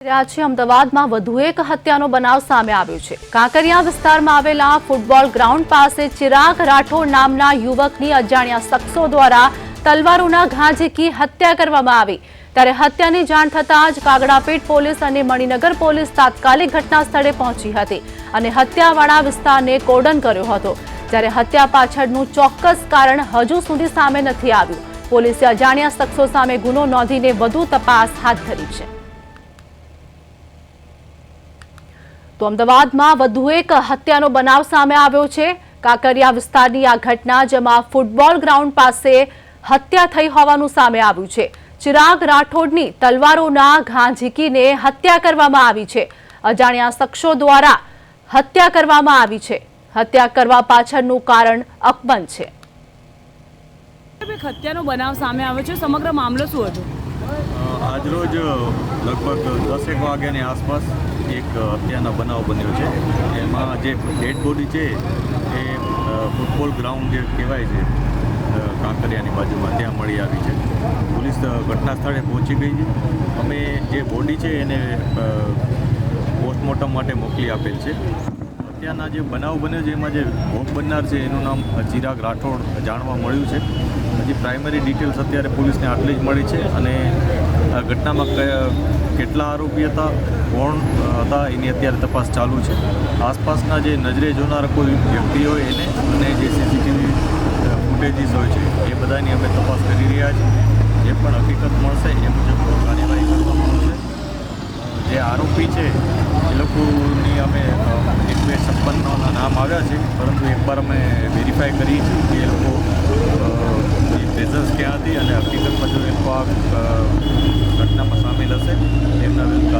અમદાવાદમાં વધુ એક હત્યાનો બનાવ સામે આવ્યો છે। કાંકરિયા વિસ્તારમાં આવેલા ફૂટબોલ ગ્રાઉન્ડ પાસે ચિરાગ રાઠોડ નામના યુવકની અજાણ્યા શખ્સો દ્વારા તલવારોના ઘા ઝીકી હત્યા કરવામાં આવી। ત્યારે હત્યાની જાણ થતાં જ કાગડાપીઠ પોલીસ અને મણિનગર પોલીસ તાત્કાલિક ઘટના સ્થળે પહોંચી હતી અને હત્યાવાળા વિસ્તારને કોર્ડન કર્યો હતો। જ્યારે હત્યા પાછળનું ચોક્કસ કારણ હજુ સુધી સામે નથી આવ્યું। પોલીસે અજાણ્યા શખ્સો સામે ગુનો નોંધીને વધુ તપાસ હાથ ધરી છે। તો અમદાવાદમાં વધુ એક હત્યાનો બનાવ સામે આવ્યો છે। કાંકરિયા વિસ્તારની આ ઘટના જેમાં ફૂટબોલ ગ્રાઉન્ડ પાસે હત્યા થઈ હોવાનું સામે આવ્યું છે। ચિરાગ રાઠોડની તલવારોના ઘા ઝીકીને હત્યા કરવામાં આવી છે। અજાણ્યા શખ્સો દ્વારા હત્યા કરવામાં આવી છે। હત્યા કરવા પાછળનું કારણ અકબંધ છે। હત્યાનો બનાવ સામે આવ્યો છે, સમગ્ર મામલો શું હતો? આજરોજ લગભગ 10 વાગ્યાની આસપાસ એક હત્યાનો બનાવ બન્યો છે। એમાં જે ડેડ બોડી છે એ ફૂટબોલ ગ્રાઉન્ડ જે કહેવાય છે કાંકરિયાની બાજુમાં ત્યાં મળી આવી છે। પોલીસ ઘટના સ્થળે પહોંચી ગઈ છે। અમે જે બોડી છે એને પોસ્ટમોર્ટમ માટે મોકલી આપેલ છે। હત્યાના જે બનાવ બન્યો છે એમાં જે ભોગ બનનાર છે એનું નામ ચિરાગ રાઠોડ જાણવા મળ્યું છે। હજી પ્રાઇમરી ડિટેલ્સ અત્યારે પોલીસને આટલી જ મળી છે અને આ ઘટનામાં કેટલા આરોપી હતા, કોણ હતા એની અત્યારે તપાસ ચાલુ છે। આસપાસના જે નજરે જોનાર કોઈ વ્યક્તિ હોય એને અને જે સીસીટીવી ફૂટેજીસ હોય છે એ બધાની અમે તપાસ કરી રહ્યા છીએ। જે પણ હકીકત મળશે એ મુજબ કાર્યવાહી કરવામાં આવશે। જે આરોપી છે એ લોકોની અમે 1-2 નામ આવ્યા છે, પરંતુ એકવાર અમે વેરીફાઈ કરી છે કે એ લોકો પ્રેઝન્સ ક્યાં હતી અને હકીકતમાં જો એ લોકો આ ઘટનામાં સામેલ હશે એમના વિરુદ્ધ